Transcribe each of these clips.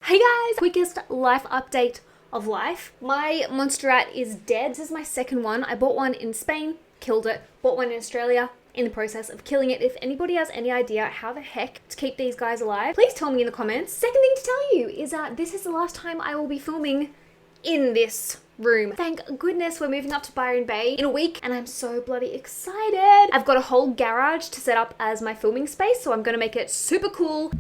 Hey guys, quickest life update of life. My monster rat is dead. This is my second one. I bought one in Spain, killed it. Bought one in Australia, in the process of killing it. If anybody has any idea how the heck to keep these guys alive, please tell me in the comments. Second thing to tell you is that this is the last time I will be filming in this room. Thank goodness we're moving up to Byron Bay in a week and I'm so bloody excited. I've got a whole garage to set up as my filming space, so I'm gonna make it super cool.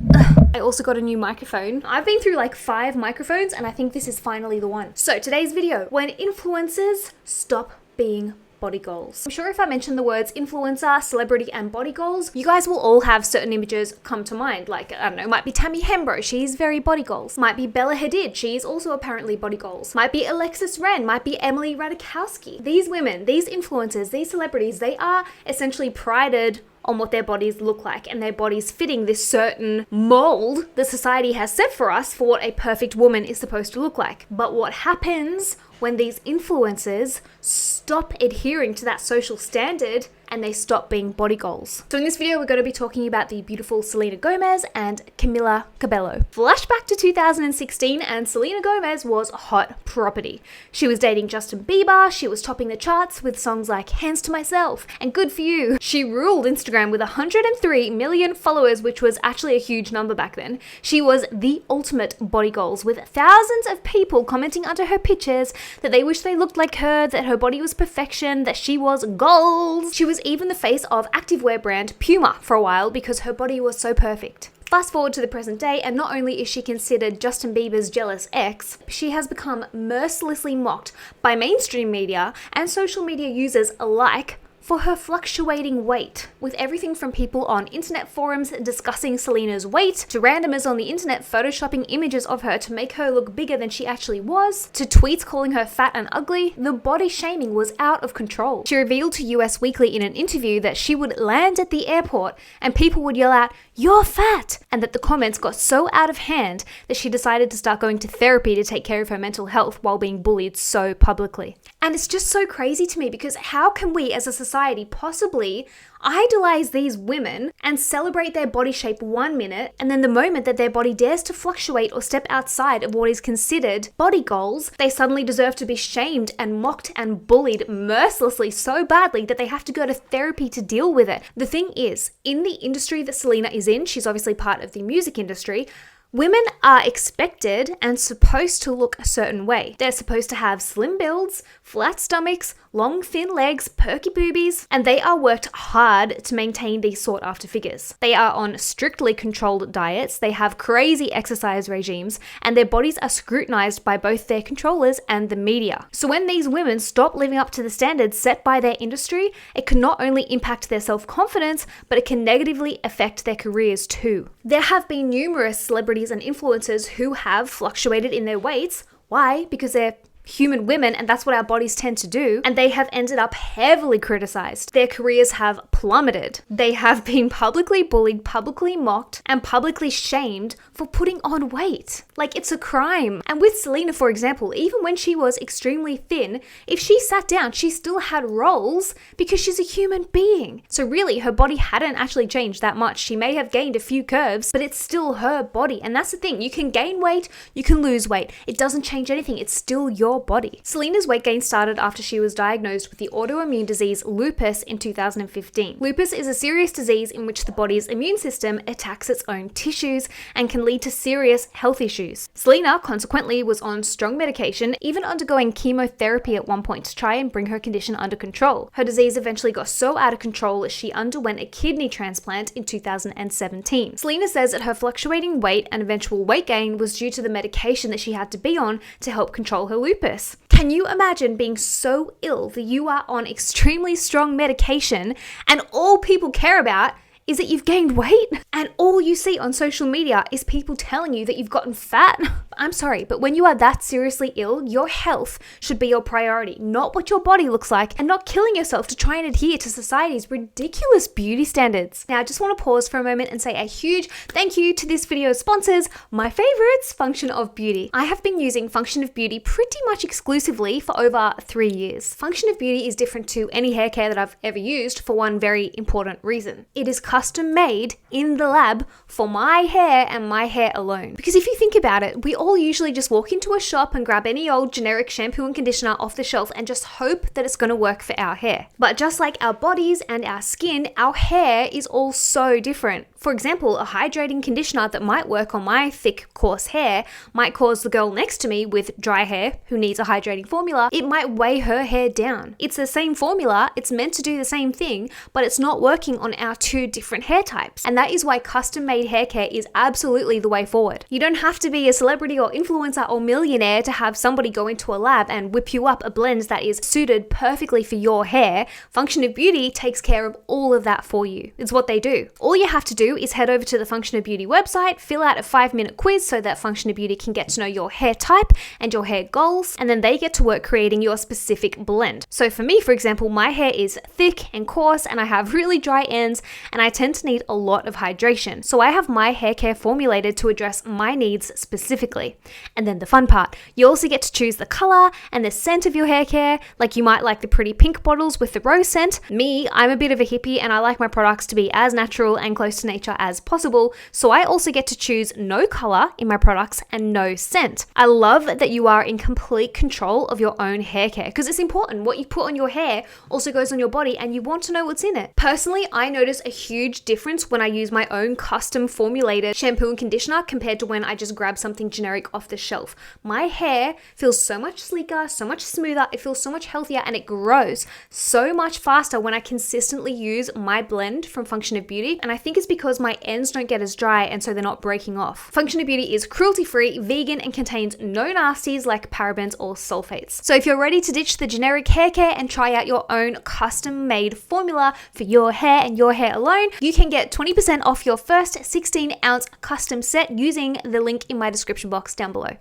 I also got a new microphone. I've been through like 5 microphones and I think this is finally the one. So today's video, when influencers stop being body goals. I'm sure if I mention the words influencer, celebrity, and body goals, you guys will all have certain images come to mind. Like, I don't know, might be Tammy Hembro, she's very body goals. Might be Bella Hadid, she's also apparently body goals. Might be Alexis Ren, might be Emily Ratajkowski. These women, these influencers, these celebrities, they are essentially prided on what their bodies look like and their bodies fitting this certain mold the society has set for us for what a perfect woman is supposed to look like. But what happens when these influencers stop adhering to that social standard and they stop being body goals? So in this video, we're going to be talking about the beautiful Selena Gomez and Camila Cabello. Flashback to 2016 and Selena Gomez was hot property. She was dating Justin Bieber, she was topping the charts with songs like Hands to Myself and Good For You. She ruled Instagram with 103 million followers, which was actually a huge number back then. She was the ultimate body goals, with thousands of people commenting under her pictures that they wish they looked like her, that her body was perfection, that she was goals. She was even the face of activewear brand Puma for a while because her body was so perfect. Fast forward to the present day, and not only is she considered Justin Bieber's jealous ex, she has become mercilessly mocked by mainstream media and social media users alike for her fluctuating weight, with everything from people on internet forums discussing Selena's weight, to randomers on the internet photoshopping images of her to make her look bigger than she actually was, to tweets calling her fat and ugly. The body shaming was out of control. She revealed to US Weekly in an interview that she would land at the airport and people would yell out, "You're fat!" and that the comments got so out of hand that she decided to start going to therapy to take care of her mental health while being bullied so publicly. And it's just so crazy to me because how can we as a society possibly idolize these women and celebrate their body shape 1 minute, and then the moment that their body dares to fluctuate or step outside of what is considered body goals, they suddenly deserve to be shamed and mocked and bullied mercilessly so badly that they have to go to therapy to deal with it. The thing is, in the industry that Selena is in, she's obviously part of the music industry, women are expected and supposed to look a certain way. They're supposed to have slim builds, flat stomachs, long thin legs, perky boobies, and they are worked hard to maintain these sought after figures. They are on strictly controlled diets, they have crazy exercise regimes, and their bodies are scrutinized by both their controllers and the media. So when these women stop living up to the standards set by their industry, it can not only impact their self-confidence, but it can negatively affect their careers too. There have been numerous celebrities and influencers who have fluctuated in their weights. Why? Because they're human women and that's what our bodies tend to do, and they have ended up heavily criticized. Their careers have plummeted. They have been publicly bullied, publicly mocked, and publicly shamed for putting on weight. Like, it's a crime. And with Selena, for example, even when she was extremely thin, if she sat down, she still had rolls because she's a human being. So really, her body hadn't actually changed that much. She may have gained a few curves, but it's still her body. And that's the thing. You can gain weight, you can lose weight. It doesn't change anything. It's still your body. Selena's weight gain started after she was diagnosed with the autoimmune disease lupus in 2015. Lupus is a serious disease in which the body's immune system attacks its own tissues and can lead to serious health issues. Selena consequently was on strong medication, even undergoing chemotherapy at one point to try and bring her condition under control. Her disease eventually got so out of control that she underwent a kidney transplant in 2017. Selena says that her fluctuating weight and eventual weight gain was due to the medication that she had to be on to help control her lupus. Can you imagine being so ill that you are on extremely strong medication and all people care about is that you've gained weight? And all you see on social media is people telling you that you've gotten fat. I'm sorry, but when you are that seriously ill, your health should be your priority, not what your body looks like, and not killing yourself to try and adhere to society's ridiculous beauty standards. Now, I just want to pause for a moment and say a huge thank you to this video's sponsors, my favorites, Function of Beauty. I have been using Function of Beauty pretty much exclusively for over 3 years. Function of Beauty is different to any hair care that I've ever used for one very important reason. It is custom made in the lab for my hair and my hair alone. Because if you think about it, we all usually just walk into a shop and grab any old generic shampoo and conditioner off the shelf and just hope that it's going to work for our hair. But just like our bodies and our skin, our hair is all so different. For example, a hydrating conditioner that might work on my thick, coarse hair might cause the girl next to me with dry hair who needs a hydrating formula, it might weigh her hair down. It's the same formula, it's meant to do the same thing, but it's not working on our two different hair types. And that is why custom-made hair care is absolutely the way forward. You don't have to be a celebrity or influencer or millionaire to have somebody go into a lab and whip you up a blend that is suited perfectly for your hair. Function of Beauty takes care of all of that for you. It's what they do. All you have to do is head over to the Function of Beauty website, fill out a 5-minute quiz so that Function of Beauty can get to know your hair type and your hair goals, and then they get to work creating your specific blend. So for me, for example, my hair is thick and coarse and I have really dry ends and I tend to need a lot of hydration. So I have my hair care formulated to address my needs specifically. And then the fun part, you also get to choose the color and the scent of your hair care. Like you might like the pretty pink bottles with the rose scent. Me, I'm a bit of a hippie and I like my products to be as natural and close to nature as possible. So I also get to choose no color in my products and no scent. I love that you are in complete control of your own hair care because it's important. What you put on your hair also goes on your body and you want to know what's in it. Personally, I notice a huge difference when I use my own custom formulated shampoo and conditioner compared to when I just grab something generic off the shelf. My hair feels so much sleeker, so much smoother, it feels so much healthier, and it grows so much faster when I consistently use my blend from Function of Beauty. And I think it's because my ends don't get as dry and so they're not breaking off. Function of Beauty is cruelty-free, vegan, and contains no nasties like parabens or sulfates. So if you're ready to ditch the generic hair care and try out your own custom-made formula for your hair and your hair alone, you can get 20% off your first 16-ounce custom set using the link in my description box down below.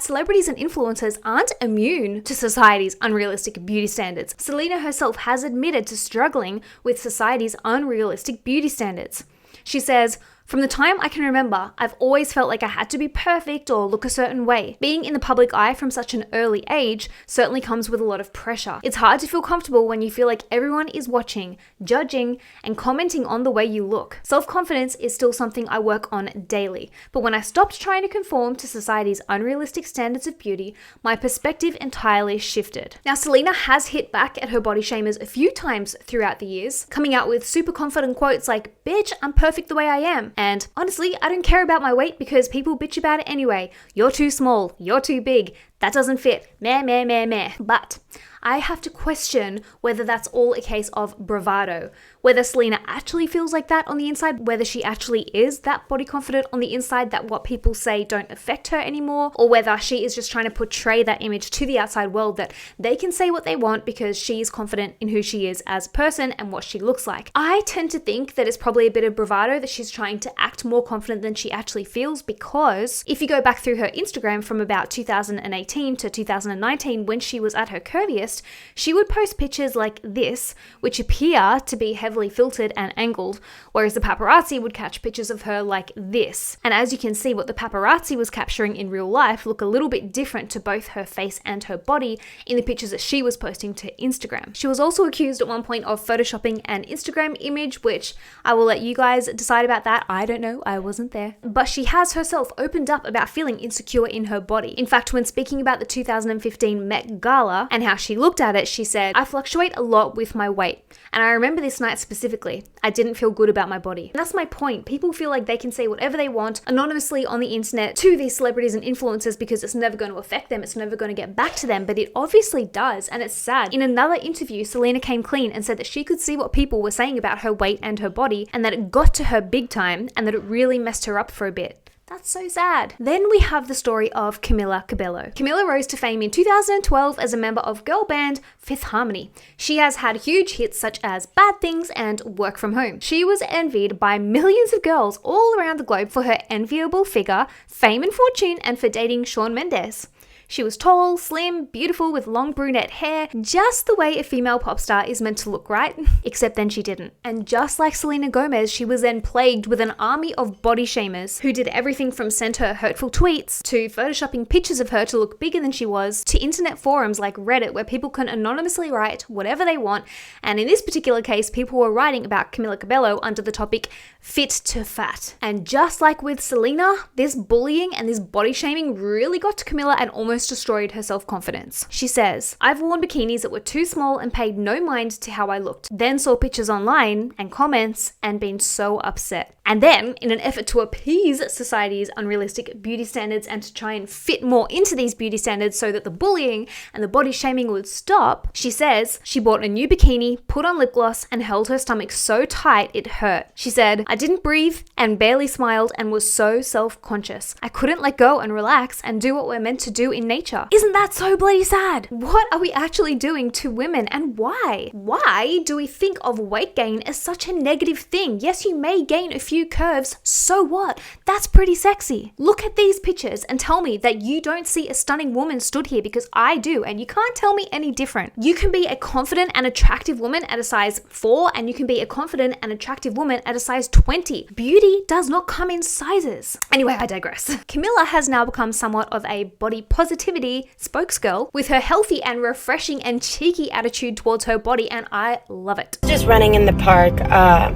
Celebrities and influencers aren't immune to society's unrealistic beauty standards. Selena herself has admitted to struggling with society's unrealistic beauty standards. She says, "From the time I can remember, I've always felt like I had to be perfect or look a certain way. Being in the public eye from such an early age certainly comes with a lot of pressure. It's hard to feel comfortable when you feel like everyone is watching, judging, and commenting on the way you look. Self-confidence is still something I work on daily. But when I stopped trying to conform to society's unrealistic standards of beauty, my perspective entirely shifted." Now, Selena has hit back at her body shamers a few times throughout the years, coming out with super confident quotes like, "Bitch, I'm perfect the way I am." And honestly, I don't care about my weight because people bitch about it anyway. You're too small. You're too big. That doesn't fit. Meh, meh, meh, meh. But I have to question whether that's all a case of bravado, whether Selena actually feels like that on the inside, whether she actually is that body confident on the inside that what people say don't affect her anymore, or whether she is just trying to portray that image to the outside world that they can say what they want because she is confident in who she is as a person and what she looks like. I tend to think that it's probably a bit of bravado, that she's trying to act more confident than she actually feels, because if you go back through her Instagram from about 2018 to 2019 when she was at her curviest, she would post pictures like this, which appear to be heavily filtered and angled, whereas the paparazzi would catch pictures of her like this. And as you can see, what the paparazzi was capturing in real life look a little bit different to both her face and her body in the pictures that she was posting to Instagram. She was also accused at one point of photoshopping an Instagram image, which I will let you guys decide about that. I don't know, I wasn't there. But she has herself opened up about feeling insecure in her body. In fact, when speaking about the 2015 Met Gala and how she looked at it, she said, "I fluctuate a lot with my weight. And I remember this night specifically. I didn't feel good about my body." And that's my point. People feel like they can say whatever they want anonymously on the internet to these celebrities and influencers because it's never going to affect them. It's never going to get back to them. But it obviously does. And it's sad. In another interview, Selena came clean and said that she could see what people were saying about her weight and her body, and that it got to her big time and that it really messed her up for a bit. That's so sad. Then we have the story of Camila Cabello. Camila rose to fame in 2012 as a member of girl band Fifth Harmony. She has had huge hits such as Bad Things and Work From Home. She was envied by millions of girls all around the globe for her enviable figure, fame and fortune, and for dating Shawn Mendes. She was tall, slim, beautiful with long brunette hair, just the way a female pop star is meant to look, right? Except then she didn't. And just like Selena Gomez, she was then plagued with an army of body shamers who did everything from send her hurtful tweets to photoshopping pictures of her to look bigger than she was, to internet forums like Reddit where people can anonymously write whatever they want. And in this particular case, people were writing about Camila Cabello under the topic fit to fat. And just like with Selena, this bullying and this body shaming really got to Camila and almost destroyed her self-confidence. She says, "I've worn bikinis that were too small and paid no mind to how I looked. Then saw pictures online and comments and been so upset. And then, in an effort to appease society's unrealistic beauty standards and to try and fit more into these beauty standards so that the bullying and the body shaming would stop," she says she bought a new bikini, put on lip gloss, and held her stomach so tight it hurt. She said, "I didn't breathe and barely smiled and was so self-conscious. I couldn't let go and relax and do what we're meant to do in nature." Isn't that so bloody sad? What are we actually doing to women, and why? Why do we think of weight gain as such a negative thing? Yes, you may gain a few curves, so what? That's pretty sexy. Look at these pictures and tell me that you don't see a stunning woman stood here, because I do, and you can't tell me any different. You can be a confident and attractive woman at a size 4, and you can be a confident and attractive woman at a size 20. Beauty does not come in sizes. Anyway, I digress. Camila has now become somewhat of a body positivity spokesgirl with her healthy and refreshing and cheeky attitude towards her body, and I love it. Just running in the park,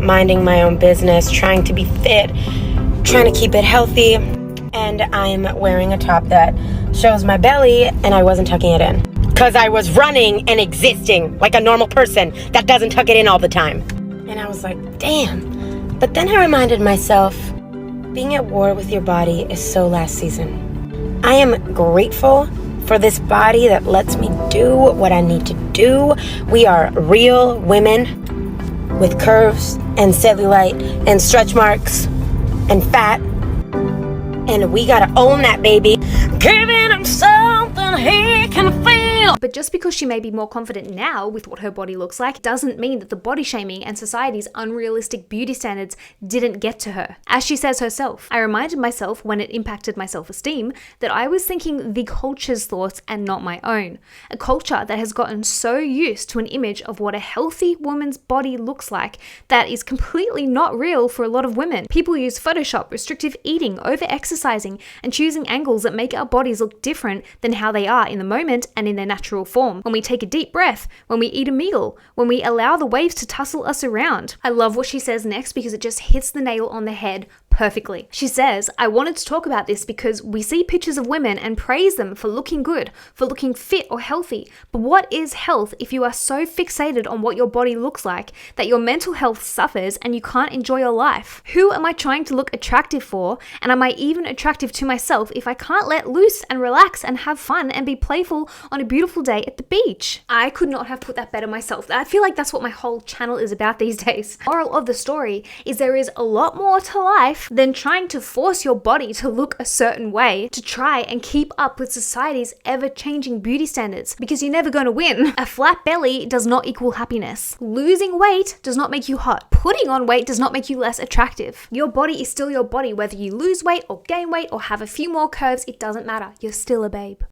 minding my own business, trying to be fit, trying to keep it healthy, and I'm wearing a top that shows my belly, and I wasn't tucking it in because I was running and existing like a normal person that doesn't tuck it in all the time. And I was like, damn. But then I reminded myself, being at war with your body is so last season. I am grateful for this body that lets me do what I need to do. We are real women with curves and cellulite and stretch marks and fat, and we gotta own that, baby. Giving him something he can feel. But just because she may be more confident now with what her body looks like doesn't mean that the body shaming and society's unrealistic beauty standards didn't get to her. As she says herself, "I reminded myself when it impacted my self-esteem that I was thinking the culture's thoughts and not my own. A culture that has gotten so used to an image of what a healthy woman's body looks like that is completely not real for a lot of women. People use Photoshop, restrictive eating, over-exercising, and choosing angles that make our bodies look different than how they are in the moment and in their natural form. When we take a deep breath, when we eat a meal, when we allow the waves to tussle us around." I love what she says next because it just hits the nail on the head perfectly. She says, "I wanted to talk about this because we see pictures of women and praise them for looking good, for looking fit or healthy. But what is health if you are so fixated on what your body looks like that your mental health suffers and you can't enjoy your life? Who am I trying to look attractive for? And am I even attractive to myself if I can't let loose and relax and have fun and be playful on a beautiful day at the beach?" I could not have put that better myself. I feel like that's what my whole channel is about these days. Moral of the story is there is a lot more to life than trying to force your body to look a certain way to try and keep up with society's ever-changing beauty standards, because you're never going to win. A flat belly does not equal happiness. Losing weight does not make you hot. Putting on weight does not make you less attractive. Your body is still your body, whether you lose weight or gain weight or have a few more curves, it doesn't matter. You're still a babe.